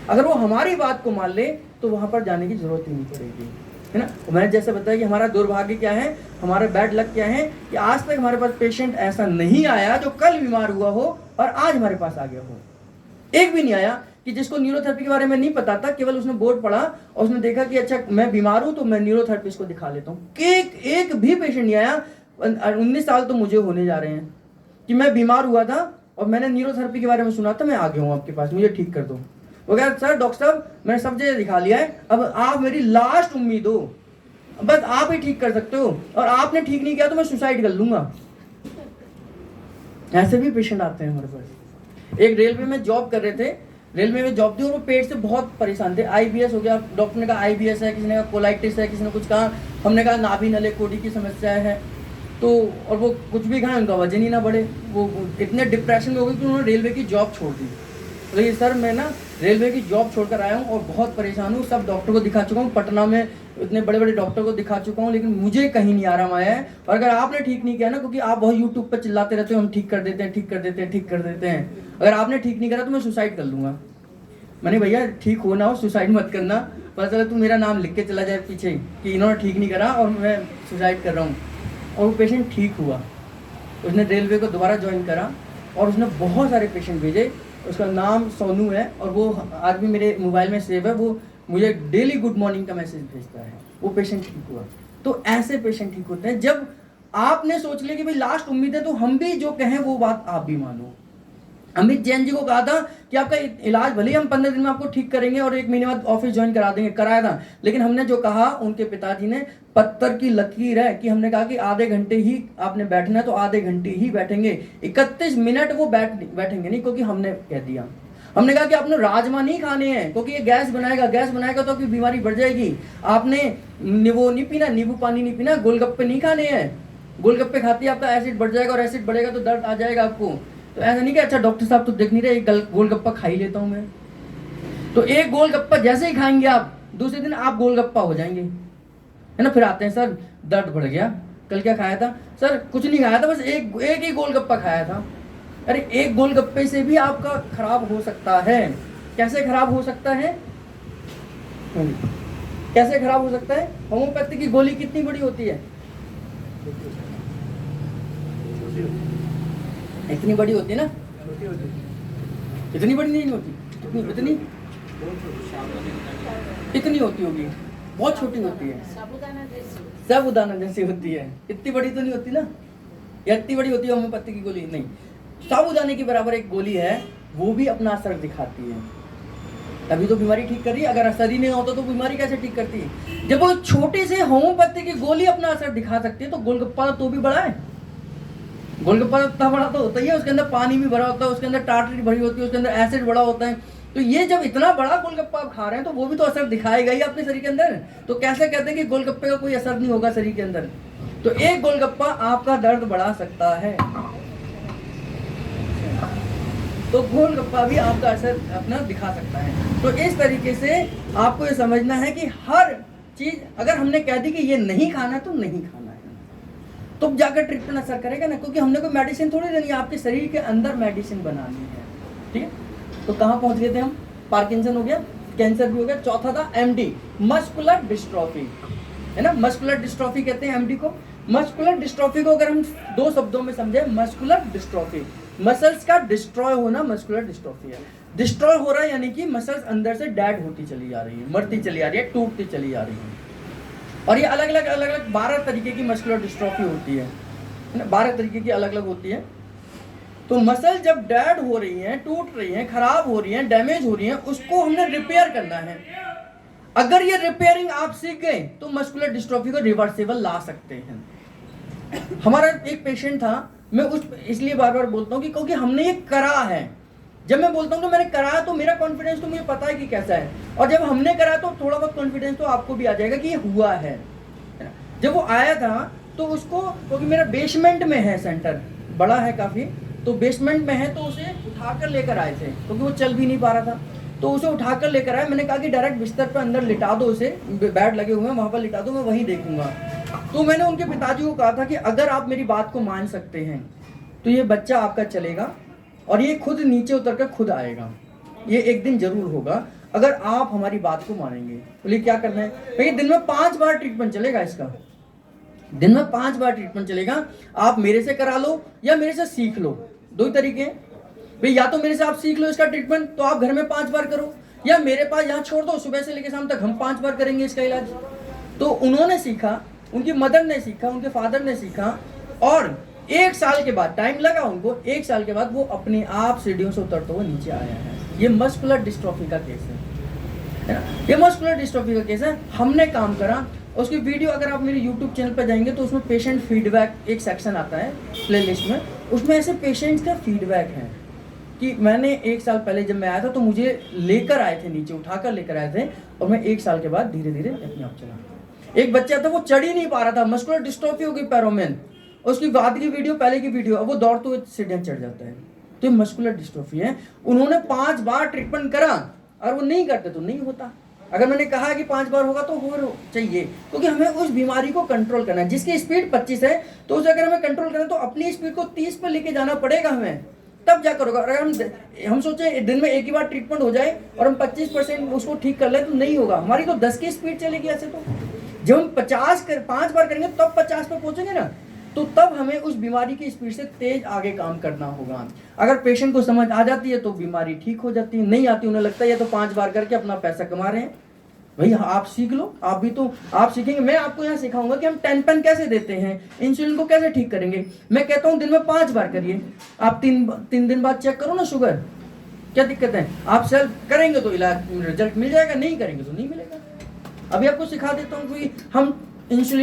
अगर वो हमारी बात को मान ले तो वहाँ पर जाने की जरूरत ही नहीं पड़ेगी, है ना। मैंने जैसे बताया कि हमारा दुर्भाग्य क्या है, हमारा बैड लक क्या है कि आज तक हमारे पास पेशेंट ऐसा नहीं आया जो कल बीमार हुआ हो और आज हमारे पास आ गया हो। एक भी नहीं आया कि जिसको न्यूरोथेरेपी के बारे में नहीं पता था, केवल उसने बोर्ड पढ़ा और उसने देखा कि अच्छा मैं बीमार हूं तो मैं न्यूरोथेरेपिस्ट को दिखा लेता हूँ। एक भी पेशेंट नहीं आया। 19 साल तो मुझे होने जा रहे हैं कि मैं बीमार हुआ था और मैंने न्यूरोथेरेपी के बारे में सुना था, मैं आ गया हूँ आपके पास, मुझे ठीक कर दो। वो कह सर डॉक्टर साहब मैंने सब जगह दिखा लिया है, अब आप मेरी लास्ट उम्मीद हो, बस आप ही ठीक कर सकते हो और आपने ठीक नहीं किया तो मैं सुसाइड कर लूंगा। ऐसे भी पेशेंट आते हैं हमारे पास। एक रेलवे में जॉब कर रहे थे, रेलवे में जॉब थी और वो पेट से बहुत परेशान थे। IBS हो गया, डॉक्टर ने कहा IBS है, किसी ने कहा कोलाइटिस है, किसी ने कुछ कहा, हमने कहा नाभि नले कोडी की समस्या है। तो और वो कुछ भी खाएं उनका वजन ही ना बढ़े, वो इतने डिप्रेशन में हो गए कि उन्होंने रेलवे की जॉब छोड़ दी। बोले सर मैं ना रेलवे की जॉब छोड़कर आया हूँ और बहुत परेशान हूँ, सब डॉक्टर को दिखा चुका हूँ, पटना में इतने बड़े बड़े डॉक्टर को दिखा चुका हूँ, लेकिन मुझे कहीं नहीं आराम आया है। और अगर आपने ठीक नहीं किया ना, क्योंकि आप बहुत यूट्यूब पर चिल्लाते रहते हो हम ठीक कर देते हैं, ठीक कर देते हैं, ठीक कर देते हैं, अगर आपने ठीक नहीं करा तो मैं सुसाइड कर लूँगा। मैंने भैया ठीक हो ना हो सुसाइड मत करना, पता चला तू मेरा नाम लिख के चला जाए पीछे कि इन्होंने ठीक नहीं करा और मैं सुसाइड कर रहा हूँ। और वो पेशेंट ठीक हुआ, उसने रेलवे को दोबारा ज्वाइन करा और उसने बहुत सारे पेशेंट भेजे। उसका नाम सोनू है और वो आज भी मेरे मोबाइल में सेव है, वो मुझे डेली गुड मॉर्निंग का मैसेज भेजता है। वो पेशेंट ठीक हुआ। तो ऐसे पेशेंट ठीक होते हैं जब आपने सोच लिया कि भाई लास्ट उम्मीद है, तो हम भी जो कहें वो बात आप भी मानो। अमित जैन जी को कहा था कि आपका इलाज भले ही हम 15 दिन में आपको ठीक करेंगे और 1 महीने बाद ऑफिस ज्वाइन करा देंगे, कराया था, लेकिन हमने जो कहा उनके पिताजी ने पत्थर की लकीर है कि हमने कहा कि आधे घंटे ही आपने बैठना है तो आधे घंटे ही बैठेंगे, 31 मिनट वो बैठेंगे नहीं, क्योंकि हमने कह दिया। हमने कहा कि आपने राजमा नहीं खाने हैं क्योंकि ये गैस बनाएगा तो आपकी बीमारी बढ़ जाएगी। आपने वो नहीं पीना, नींबू पानी नहीं पीना, गोलगप्पे नहीं खाने हैं, गोलगप्पे खाती है आपका एसिड बढ़ जाएगा और एसिड बढ़ेगा तो दर्द आ जाएगा आपको। तो ऐसा नहीं कि अच्छा डॉक्टर साहब तो देख नहीं रहे, एक गोलगप्पा खा ही लेता हूं मैं। तो एक गोलगप्पा जैसे ही खाएंगे आप, दूसरे दिन आप गोलगप्पा हो जाएंगे, है ना। फिर आते हैं सर दर्द बढ़ गया, कल क्या खाया था सर, कुछ नहीं खाया था, बस एक ही गोलगप्पा खाया था। अरे एक गोलगप्पे से भी आपका खराब हो सकता है। कैसे खराब हो सकता है, कैसे खराब हो सकता है? होम्योपैथी की गोली कितनी बड़ी होती है? इतनी बड़ी होती है ना, इतनी बड़ी नहीं होती, इतनी होती होगी, बहुत छोटी होती है, साबूदाना जैसी होती है, इतनी बड़ी तो नहीं होती ना, या इतनी बड़ी होती है होम्योपैथी की गोली? नहीं, साबूदाने के बराबर एक गोली है, वो भी अपना असर दिखाती है, तभी तो बीमारी ठीक कर रही है। अगर असर ही नहीं होता तो बीमारी कैसे ठीक करती है? जब वो छोटी से होम्योपैथी की गोली अपना असर दिखा सकती है तो गोलगप्पा तो भी बड़ा है। गोलगप्पा इतना बड़ा तो होता ही है, उसके अंदर पानी भी भरा होता है, उसके अंदर टाटरी भरी होती है, उसके अंदर एसिड बड़ा होता है। तो ये जब इतना बड़ा गोलगप्पा आप खा रहे हैं तो वो भी तो असर दिखाएगा ही अपने शरीर के अंदर। तो कैसे कहते हैं कि गोलगप्पे का कोई असर नहीं होगा शरीर के अंदर? तो एक गोलगप्पा आपका दर्द बढ़ा सकता है, तो गोलगप्पा भी आपका असर अपना दिखा सकता है। तो इस तरीके से आपको ये समझना है कि हर चीज अगर हमने कह दी कि ये नहीं खाना तो नहीं खाना है, तो जाकर ट्रीटमेंट असर करेगा ना, क्योंकि हमने कोई मेडिसिन थोड़ी देनी है, आपके शरीर के अंदर मेडिसिन बनानी है। ठीक है, तो कहाँ पहुंच गए थे हम? पार्किंसन हो गया, कैंसर भी हो गया, चौथा था MD मस्कुलर डिस्ट्रॉफी, है ना। मस्कुलर डिस्ट्रॉफी कहते हैं MD को। मस्कुलर डिस्ट्रॉफी को अगर हम 2 शब्दों में समझे, मस्कुलर डिस्ट्रॉफी मसल्स का डिस्ट्रॉय होना मस्कुलर डिस्ट्रॉफी है। डिस्ट्रॉय हो रहा है यानी कि मसल्स अंदर से डेड होती चली जा रही है, मरती चली आ रही है, टूटती चली आ रही है। और ये अलग अलग 12 तरीके की मस्कुलर डिस्ट्रॉफी होती है ना, 12 तरीके की अलग अलग होती है। तो मसल जब डेड हो रही हैं, टूट रही हैं, खराब हो रही हैं, डैमेज हो रही हैं, उसको हमने रिपेयर करना है। अगर ये रिपेयरिंग आप सीख गए तो मस्कुलर डिस्ट्रॉफी को रिवर्सेबल ला सकते हैं। हमारा एक पेशेंट था, मैं उस इसलिए बार बार बोलता हूँ कि क्योंकि हमने ये करा है। जब मैं बोलता हूँ तो मैंने कराया तो मेरा कॉन्फिडेंस तो मुझे पता है कि कैसा है, और जब हमने कराया तो थोड़ा बहुत कॉन्फिडेंस तो आपको भी आ जाएगा कि ये हुआ है। जब वो आया था तो उसको, क्योंकि मेरा बेसमेंट में है सेंटर, बड़ा है काफ़ी, तो बेसमेंट में है, तो उसे उठाकर लेकर आए थे क्योंकि वो चल भी नहीं पा रहा था। तो उसे उठाकर लेकर आए, मैंने कहा कि डायरेक्ट बिस्तर पर अंदर लिटा दो, उसे बेड लगे हुए हैं वहाँ पर लिटा दो, मैं वहीं देखूंगा। तो मैंने उनके पिताजी को कहा था कि अगर आप मेरी बात को मान सकते हैं तो ये बच्चा आपका चलेगा और ये खुद नीचे उतर कर खुद आएगा, ये एक दिन जरूर होगा। अगर आप हमारी बात को मानेंगे। बोलिए क्या करना है भैया? दिन में 5 बार ट्रीटमेंट चलेगा इसका, दिन में 5 बार ट्रीटमेंट चलेगा। आप मेरे से करा लो या मेरे से सीख लो, दो ही तरीके हैं भाई। या तो मेरे से आप सीख लो इसका ट्रीटमेंट, तो आप घर में 5 बार करो, या मेरे पास यहाँ छोड़ दो, सुबह से लेकर शाम तक हम 5 बार करेंगे इसका इलाज। तो उन्होंने सीखा, उनकी मदर ने सीखा, उनके फादर ने सीखा, और 1 साल के बाद, टाइम लगा उनको, 1 साल के बाद वो अपने आप सीढ़ियों से उतरते हुए नीचे आया है। ये मस्कुलर डिस्ट्रॉफी का केस है ना? ये मस्कुलर डिस्ट्रॉफी का केस है। हमने काम करा, उसकी वीडियो अगर आप मेरे YouTube चैनल पर जाएंगे तो उसमें पेशेंट फीडबैक एक सेक्शन आता है प्लेलिस्ट में, उसमें ऐसे पेशेंट्स का फीडबैक है कि मैंने 1 साल पहले जब मैं आया था तो मुझे लेकर आए थे, नीचे उठाकर लेकर आए थे, और मैं 1 साल के बाद धीरे धीरे अपने आप चला। एक बच्चा था वो चढ़ ही नहीं पा रहा था, मस्कुलर डिस्ट्रॉफी हो गई पैरों में, उसकी बाद की वीडियो, पहले की वीडियो, अब वो दौड़ते हुए सीढ़ियाँ चढ़ जाता है। तो ये मस्कुलर डिस्ट्रॉफी है। उन्होंने 5 बार ट्रीटमेंट करा और वो नहीं करते तो नहीं होता। अगर मैंने कहा कि 5 बार होगा तो हो चाहिए, क्योंकि हमें उस बीमारी को कंट्रोल करना है। जिसकी स्पीड 25 है तो उसे अगर हमें कंट्रोल करना है तो अपनी स्पीड को 30 पर लेके जाना पड़ेगा हमें, तब जाकर होगा। अगर हम सोचे दिन में 1 ही बार ट्रीटमेंट हो जाए और हम 25% उसको ठीक कर ले तो नहीं होगा। हमारी तो 10 की स्पीड चलेगी ऐसे तो। जब हम 5 बार करेंगे तब 50 पर पहुंचेंगे ना, तो तब हमें उस बीमारी की स्पीड से तेज आगे काम करना होगा। अगर पेशेंट को समझ आ जाती है तो बीमारी ठीक हो जाती है, नहीं आती उन्हें लगता है ये तो 5 बार करके अपना पैसा कमा रहे हैं। भाई आप सीख लो, आप भी तो आप सीखेंगे। मैं आपको यहाँ सिखाऊंगा कि हम 10 पेन कैसे देते हैं, इंसुलिन को कैसे ठीक करेंगे। मैं कहता हूँ दिन में 5 बार करिए, आप 3 दिन बाद चेक करो ना शुगर, क्या दिक्कत है? आप सेल्फ करेंगे तो इलाज रिजल्ट मिल जाएगा, नहीं करेंगे तो नहीं मिलेगा। अभी आपको सिखा देता हूँ कि हम इंसुलिन